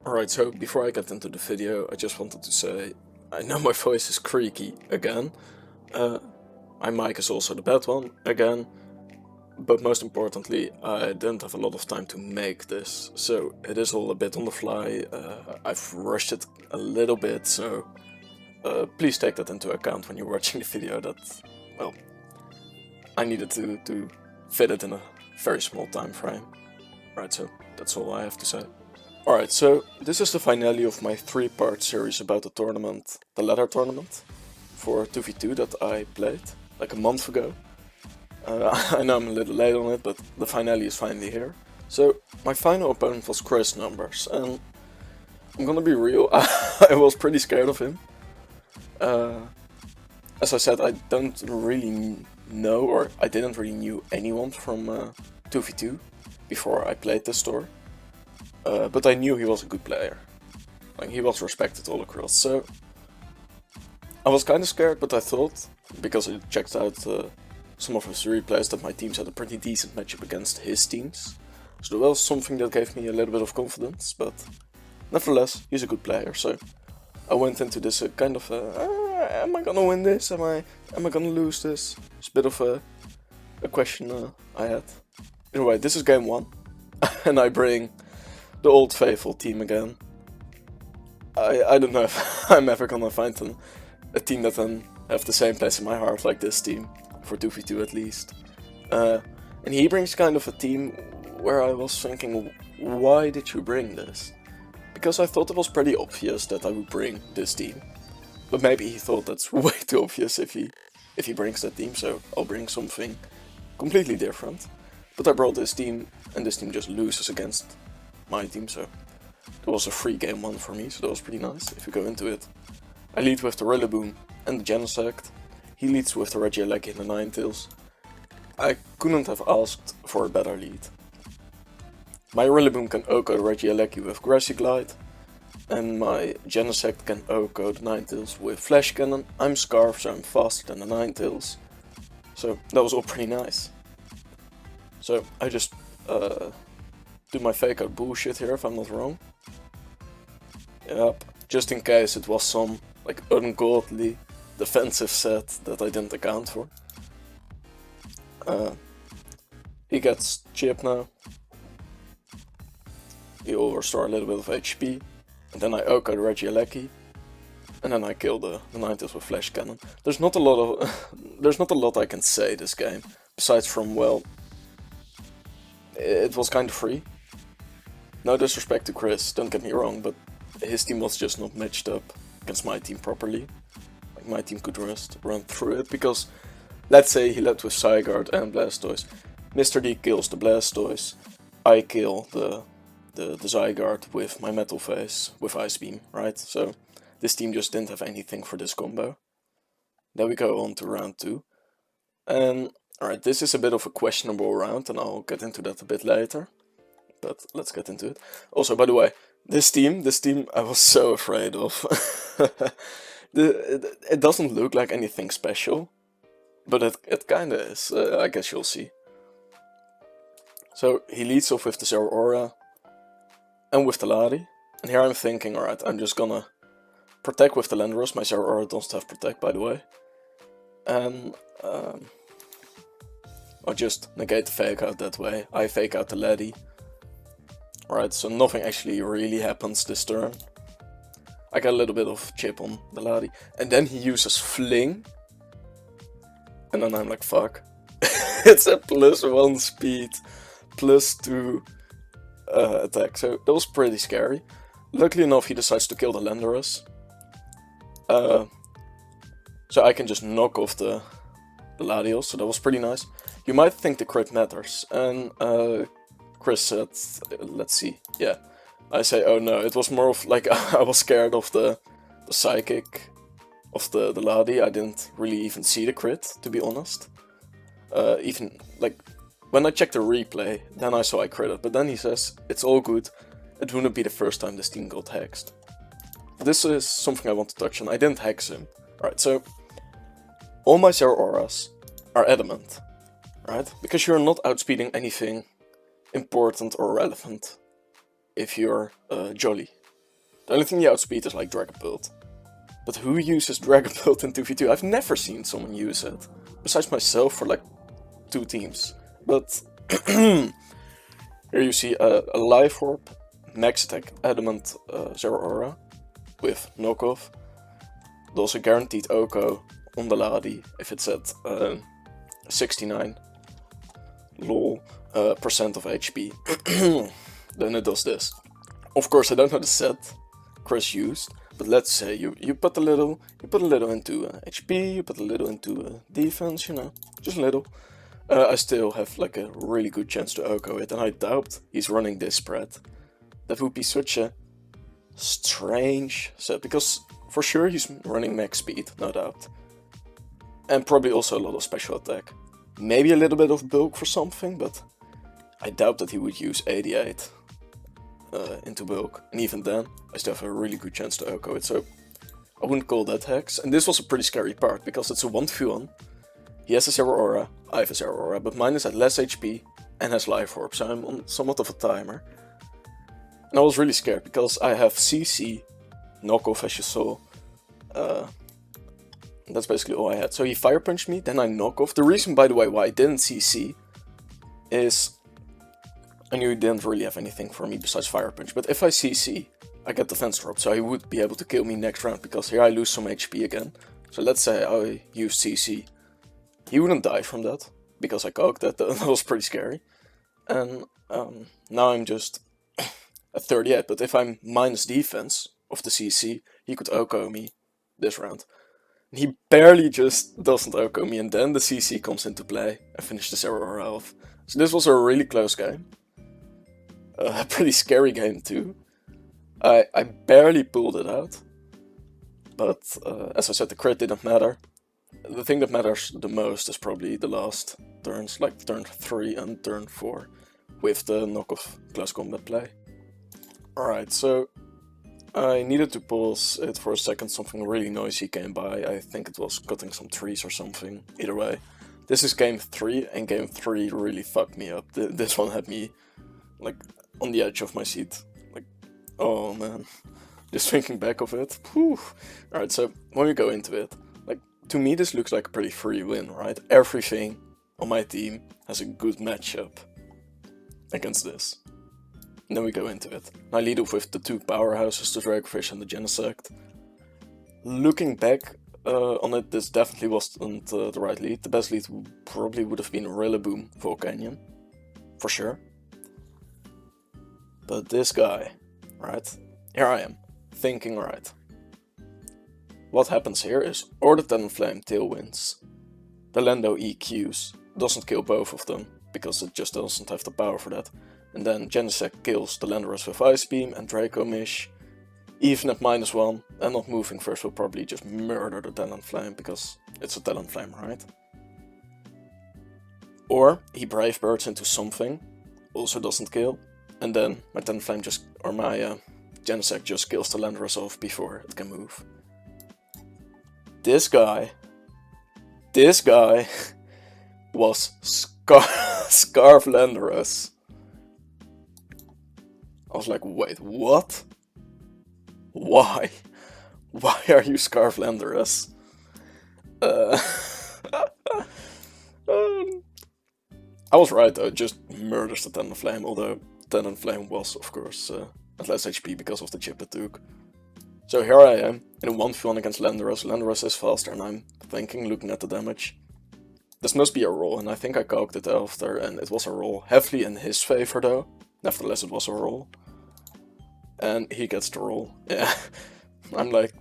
Alright, so before I get into the video, I just wanted to say, I know my voice is creaky again, my mic is also the bad one again, but most importantly, I didn't have a lot of time to make this, so it is all a bit on the fly. I've rushed it a little bit, so please take that into account when you're watching the video, that, well, I needed to fit it in a very small time frame. Right, so that's all I have to say. Alright, so this is the finale of my 3-part series about the tournament, the ladder tournament, for 2v2 that I played like a month ago. I know I'm a little late on it, but the finale is finally here. So, my final opponent was Chris Numbers, and I'm gonna be real, I was pretty scared of him. As I said, I don't really know, or I didn't really knew anyone from 2v2 before I played this store. But I knew he was a good player. Like, he was respected all across, so I was kinda scared, but I thought, because I checked out some of his replays, that my teams had a pretty decent matchup against his teams. So that was something that gave me a little bit of confidence, but nevertheless, he's a good player, so I went into this kind of am I gonna win this? Am I gonna lose this? It's a bit of a question I had. Anyway, this is game 1, and I bring the old faithful team again. I don't know if I'm ever gonna find a team that can have the same place in my heart like this team, for 2v2 at least. And he brings kind of a team where I was thinking, why did you bring this? Because I thought it was pretty obvious that I would bring this team. But maybe he thought that's way too obvious if he brings that team, so I'll bring something completely different. But I brought this team, and this team just loses against my team, so it was a free game 1 for me, so that was pretty nice. If we go into it, I lead with the Rillaboom and the Genesect. He leads with the Regieleki and the Ninetales. I couldn't have asked for a better lead. My Rillaboom can OHKO the Regieleki with Grassy Glide, and my Genesect can OHKO the Ninetales with Flash Cannon. I'm Scarf, so I'm faster than the Ninetales. So that was all pretty nice. So I just do my fake out bullshit here if I'm not wrong. Yep, just in case it was some like ungodly defensive set that I didn't account for. He gets chip now. He will restore a little bit of HP. And then I OHKO the Regieleki. And then I kill the Ninetales with Flash Cannon. There's not a lot I can say this game. Besides from, well, it was kind of free. No disrespect to Chris, don't get me wrong, but his team was just not matched up against my team properly. Like, my team could just run through it, because let's say he led with Zygarde and Blastoise. Mr. D kills the Blastoise. I kill the Zygarde with my Metal Phase, with Ice Beam, right? So this team just didn't have anything for this combo. Then we go on to round 2. And alright, this is a bit of a questionable round, and I'll get into that a bit later. But let's get into it. Also, by the way, this team I was so afraid of. It doesn't look like anything special, but it kinda is. I guess you'll see. So he leads off with the Zeraora and with the Lari. And here I'm thinking, alright, I'm just gonna protect with the Landorus. My Zeraora doesn't have protect, by the way. And I'll just negate the fake out that way. I fake out the Lady. Alright, so nothing actually really happens this turn. I get a little bit of chip on the Ladi. And then he uses Fling. And then I'm like, fuck. It's a +1 speed, +2 attack. So that was pretty scary. Luckily enough, he decides to kill the Landorus. So I can just knock off the Latios, so that was pretty nice. You might think the crit matters, and Chris said, let's see, yeah. I say, oh no, it was more of like, I was scared of the psychic of the Ladi. I didn't really even see the crit, to be honest. Even, like, when I checked the replay, then I saw I critted, but then he says, it's all good, it wouldn't be the first time this team got hexed. This is something I want to touch on. I didn't hex him. Alright, so all my Zeraoras are adamant, right? Because you're not outspeeding anything important or relevant if you're Jolly. The only thing he outspeed is like Dragon Pult. But who uses Dragon Pult in 2v2? I've never seen someone use it. Besides myself for like 2 teams. But here you see a Life Orb, Max Attack, Adamant, Zero Aura with knockoff. There's a guaranteed Oko on the Ladi if it's at 69 lol percent of HP. Then it does this. Of course, I don't know the set Chris used, but let's say you put a little into HP, you put a little into defense, you know, just a little. I still have like a really good chance to Oko it, and I doubt he's running this spread. That would be such a strange set, because for sure he's running max speed, no doubt. And probably also a lot of special attack. Maybe a little bit of bulk for something, but I doubt that he would use 88 into bulk. And even then, I still have a really good chance to Oko it, so I wouldn't call that hex. And this was a pretty scary part, because it's a 1v1. He has a Zero Aura, I have a Zero Aura, but mine is at less HP and has Life Orb, so I'm on somewhat of a timer. And I was really scared, because I have CC, knockoff as you saw. That's basically all I had. So he Fire Punched me, then I knock off. The reason, by the way, why I didn't CC is I knew he didn't really have anything for me besides Fire Punch. But if I CC, I get defense drop, so he would be able to kill me next round, because here I lose some HP again. So let's say I use CC. He wouldn't die from that, because I cocked that. That was pretty scary. And now I'm just at 38, but if I'm minus defense of the CC, he could Oko me this round. He barely just doesn't Oko me, and then the CC comes into play and finishes the Zero Aura off. So this was a really close game. A pretty scary game too. I barely pulled it out. But as I said, the crit didn't matter. The thing that matters the most is probably the last turns, like turn 3 and turn 4, with the knockoff close combat play. Alright, so I needed to pause it for a second, something really noisy came by. I think it was cutting some trees or something. Either way, this is game 3, and game 3 really fucked me up. This one had me like on the edge of my seat. Like, oh man, just thinking back of it. Alright, so when we go into it, like, to me this looks like a pretty free win, right? Everything on my team has a good matchup against this. And then we go into it. I lead off with the 2 powerhouses, the Dragofish and the Genesect. Looking back on it, this definitely wasn't the right lead. The best lead probably would have been Rillaboom Volcanion, for sure. But this guy, right, here I am, thinking, right, what happens here is or the Talonflame Tailwinds, the Lando EQs, doesn't kill both of them, because it just doesn't have the power for that. And then Genesect kills the Landorus with Ice Beam and Draco Mish. Even at -1 and not moving first will probably just murder the Talonflame, because it's a Talonflame, right? Or he Brave Birds into something, also doesn't kill. And then my Talonflame just, or my Genesect just kills the Landorus off before it can move. This guy was Scarf Landorus. I was like, wait, what? Why? Why are you Scarf Landorus? I was right though, it just murders the Talonflame, although Talonflame was, of course, at less HP because of the chip it took. So here I am, in a 1v1 against Landorus. Landorus is faster, and I'm thinking, looking at the damage, this must be a roll, and I think I calced it after, and it was a roll. Heavily in his favor though, nevertheless it was a roll. And he gets the roll. Yeah, I'm like,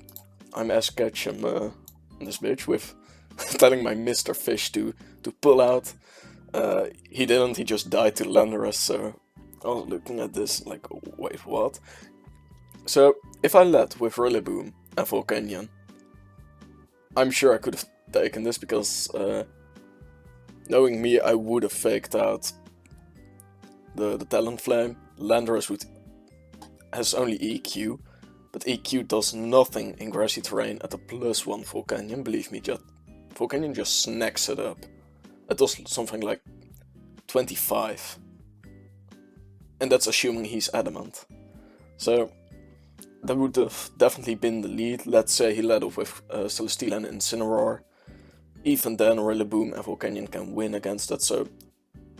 I'm Ash Ketchum in this bitch with telling my Mr. Fish to pull out. He didn't, he just died to Landorus, so I was looking at this like, wait, what? So, if I led with Rillaboom and Volcanion, I'm sure I could have taken this, because knowing me, I would have faked out the Talonflame. Landorus has only EQ, but EQ does nothing in grassy terrain at a +1 Volcanion. Believe me, Volcanion just snacks it up. It does something like 25. And that's assuming he's adamant. So that would have definitely been the lead. Let's say he led off with Celesteela and Incineroar. Even then, Rillaboom and Volcanion can win against that, so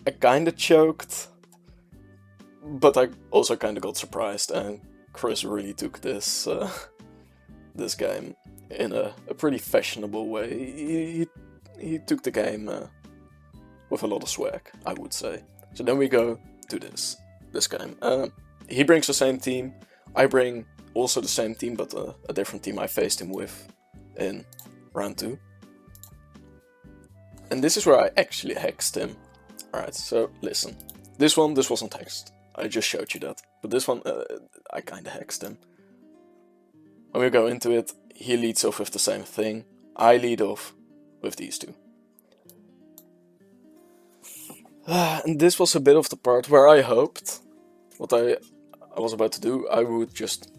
I kinda choked. But I also kinda got surprised, and Chris really took this this game in a pretty fashionable way. He took the game with a lot of swag, I would say. So then we go to this game. He brings the same team. I bring also the same team, but a different team I faced him with in round 2. And this is where I actually hexed him. Alright, so listen. This wasn't hexed. I just showed you that. But this one, I kinda hexed him. When we go into it, he leads off with the same thing. I lead off with these two. And this was a bit of the part where I hoped what I was about to do, I would just...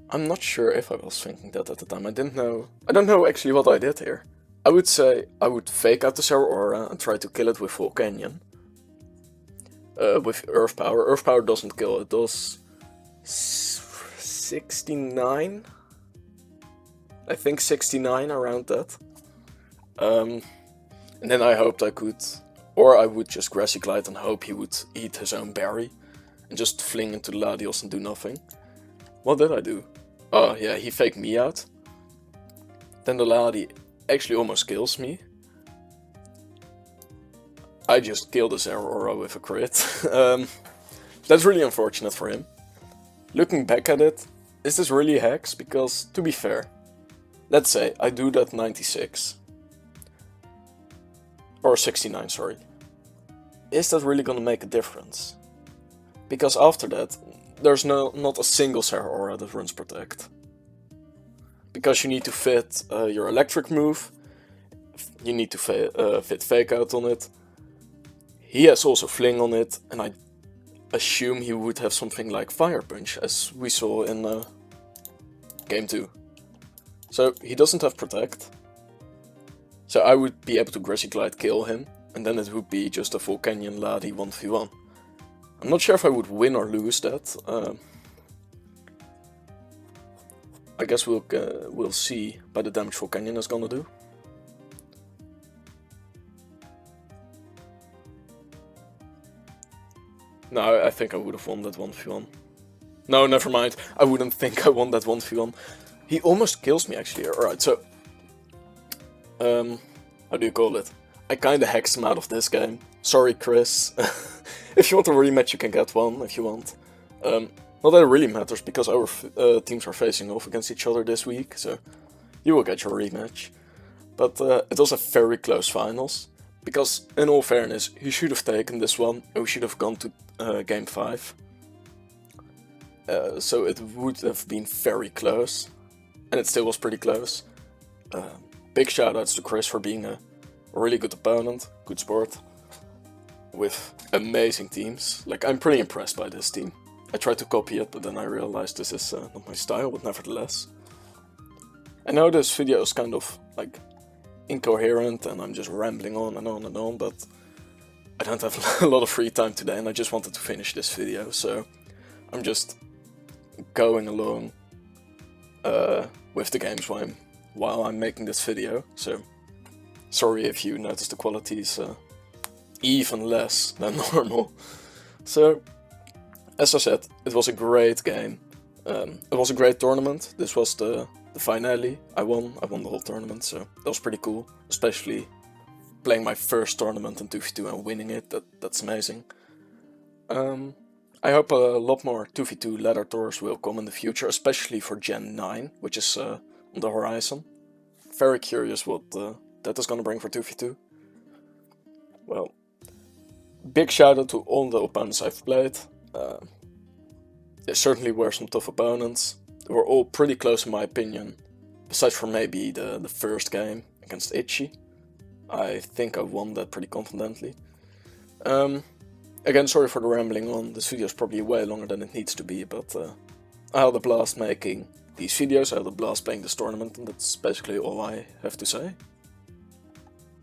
I'm not sure if I was thinking that at the time. I don't know actually what I did here. I would say I would fake out the Zeraora and try to kill it with Volcanion. With Earth Power. Earth Power doesn't kill, it does 69? I think 69, around that. And then I hoped I could, or I would just Grassy Glide and hope he would eat his own berry. And just fling into the Latios and do nothing. What did I do? Oh yeah, he faked me out. Then the Lati actually almost kills me. I just killed the Zeraora with a crit. That's really unfortunate for him. Looking back at it, is this really hacks? Because, to be fair, let's say I do that 96. Or 69, sorry. Is that really gonna make a difference? Because after that, there's not a single Zeraora that runs Protect. Because you need to fit your electric move, you need to fit Fake Out on it. He has also Fling on it, and I assume he would have something like Fire Punch, as we saw in Game 2. So he doesn't have Protect. So I would be able to Grassy Glide kill him, and then it would be just a Volcanion Ladi 1v1. I'm not sure if I would win or lose that. I guess we'll see by the damage Volcanion is gonna do. No, I think I would have won that 1v1. No, never mind. I wouldn't think I won that 1v1. He almost kills me actually. Alright, so... how do you call it? I kinda hexed him out of this game. Sorry, Chris. If you want a rematch, you can get one if you want. Not that it really matters, because our teams are facing off against each other this week, so you will get your rematch. But it was a very close finals, because in all fairness, he should have taken this one, and we should have gone to Game 5. So it would have been very close, and it still was pretty close. Big shoutouts to Chris for being a really good opponent, good sport, with amazing teams. Like, I'm pretty impressed by this team. I tried to copy it, but then I realized this is not my style, but nevertheless. I know this video is kind of, like, incoherent, and I'm just rambling on and on and on, but I don't have a lot of free time today, and I just wanted to finish this video, so I'm just going along with the games while I'm making this video, so sorry if you notice the quality is even less than normal. So, as I said, it was a great game. It was a great tournament. This was the finale. I won the whole tournament, so that was pretty cool. Especially playing my first tournament in 2v2 and winning it, that's amazing. I hope a lot more 2v2 ladder tours will come in the future, especially for Gen 9, which is on the horizon. Very curious what that is gonna bring for 2v2. Well, big shout out to all the opponents I've played. There certainly were some tough opponents. They were all pretty close in my opinion, besides for maybe the first game against Itchy. I think I won that pretty confidently. Again, sorry for the rambling on, this video is probably way longer than it needs to be, but I had a blast making these videos, I had a blast playing this tournament, and that's basically all I have to say.